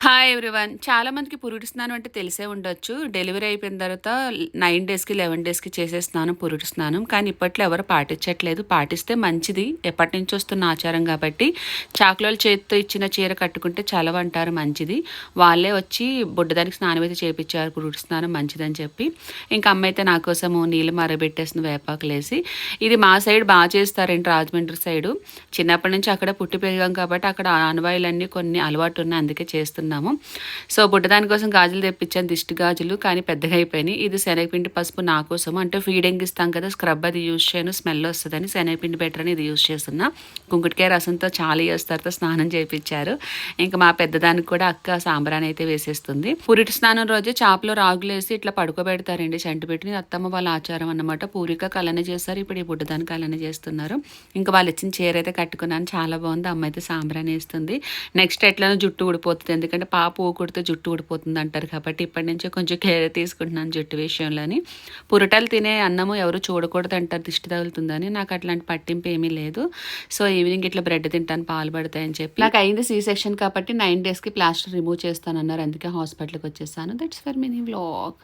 Hi everyone. చాలా మందికి పురిటి స్నానం అంటే తెలిసే ఉండొచ్చు. డెలివరీ అయిపోయిన తర్వాత 9 డేస్‌కి, 11 డేస్‌కి చేసే స్నానం పురిటి స్నానం. కానీ ఇప్పట్లో ఎవరు పాటించట్లేదు. పాటిస్తే మంచిది. ఎప్పటినుంచో వస్తున్న ఆచారం కాబట్టి చాకలోళ్ళు చేత్తో ఇచ్చిన చీర కట్టుకుంటే చలవంటారు మంచిది. వాళ్ళే వచ్చి బుడ్డదానికి స్నానం అయితే చేపిచ్చారు. పురిటి స్నానం మంచిదని చెప్పి. ఇంకా అమ్మ అయితే నా కోసము నీళ్ళు మరగబెట్టేసింది వేపాకులేసి. ఇది మా సైడ్ చేస్తారండి, రాజమండ్రి సైడు. చిన్నప్పటి నుంచి అక్కడే పుట్టి పెరిగాం కాబట్టి అక్కడ ఆనవాయిలన్నీ కొన్ని అలవాటున్నాయి. అందుకే చేస్తున్నాము. సో బుడ్డదాని కోసం గాజులు తెప్పించాను, దిష్టి గాజులు. కానీ పెద్దగా అయిపోయినాయి. ఇది శనగపిండి పసుపు నా కోసం, అంటే ఫీడింగ్ ఇస్తాం కదా, స్క్రబ్ అది యూజ్ చేయను, స్మెల్ వస్తుందని శనగపిండి బెటర్ అని ఇది యూజ్ చేస్తున్నా. కుంకుటికాయ రసంతో చాలా ఇయర్స్ తర్వాత స్నానం చేయించారు. ఇంకా మా పెద్దదానికి కూడా అక్క సాంబ్రాన్ని అయితే వేసేస్తుంది. పురిటి స్నానం రోజు చాపలో రాగులేసి ఇట్లా పడుకోబెడతారండి చంటి పెట్టి. అత్తమ్మ వాళ్ళ ఆచారం అన్నమాట. పూరిక కలనే చేస్తారు, ఇప్పుడు ఈ బుడ్డదానికి కలనే చేస్తున్నారు. ఇంకా వాళ్ళు ఇచ్చిన చీర అయితే కట్టుకున్నాను, చాలా బాగుంది. అమ్మ అయితే సాంబ్రాన్ని వేస్తుంది. నెక్స్ట్ ఎట్లనో జుట్టు ఊడిపోతుంది, ఎందుకంటే పాప ఊకుడితే జుట్టు ఊడిపోతుంది అంటారు కాబట్టి ఇప్పటి నుంచే కొంచెం కేర్ తీసుకుంటున్నాను జుట్టు విషయంలోని. పురటాలు తినే అన్నము ఎవరు చూడకూడదు అంటారు, దిష్టి తగులుతుందని. నాకు అట్లాంటి పట్టింపు ఏమీ లేదు. సో ఈవినింగ్ ఇట్లా బ్రెడ్ తింటాను, పాలు పడతాయని చెప్పి. నాకు అయింది సి సెక్షన్ కాబట్టి 9 డేస్కి ప్లాస్టర్ రిమూవ్ చేస్తానన్నారు, అందుకే హాస్పిటల్కి వచ్చేసాను. That's for mini vlog.